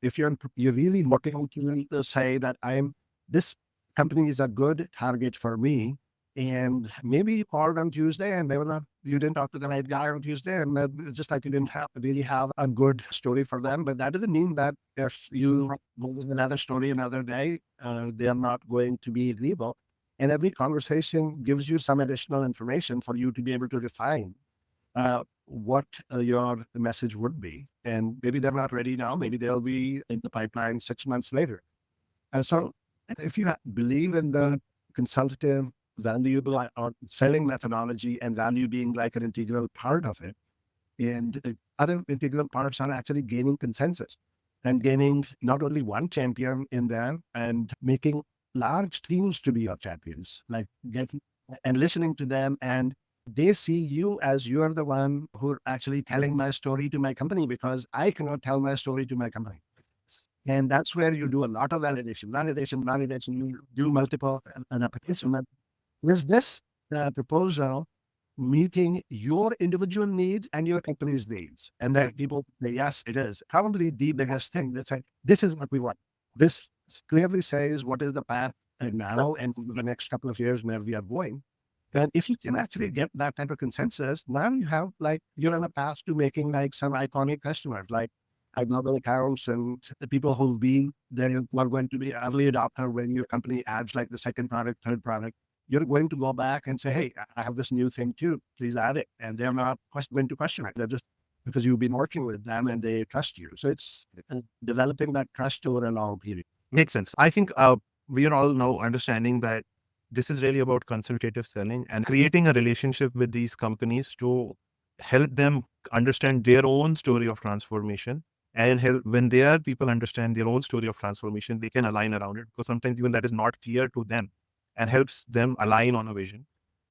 if you're really looking to say that this company is a good target for me, and maybe you called on Tuesday and you didn't talk to the right guy on Tuesday, and it's just like you didn't really have a good story for them. But that doesn't mean that if you go with another story another day, they are not going to be agreeable. And every conversation gives you some additional information for you to be able to refine what your message would be. And maybe they're not ready now. Maybe they'll be in the pipeline 6 months later. And so if you believe in the consultative, valuable or selling methodology and value being like an integral part of it, and the other integral parts are actually gaining consensus and gaining not only one champion in there and making large teams to be your champions, like getting and listening to them. And they see you as you're the one who are actually telling my story to my company, because I cannot tell my story to my company. And that's where you do a lot of validation. You do multiple application. Is this proposal meeting your individual needs and your company's needs? And then people say, yes, it is. Probably the biggest thing that's like, this is what we want. This clearly says what is the path now and the next couple of years where we are going. And if you can actually get that type of consensus, now you have like, you're on a path to making like some iconic customers, like global accounts and the people who've been there who are going to be early adopter when your company adds like the second product, third product. You're going to go back and say, hey, I have this new thing too, please add it. And they're not going to question it. They're just because you've been working with them and they trust you. So it's developing that trust over a long period. Makes sense. I think we are all now understanding that this is really about consultative selling and creating a relationship with these companies to help them understand their own story of transformation, and help when their people understand their own story of transformation, they can align around it, because sometimes even that is not clear to them, and helps them align on a vision.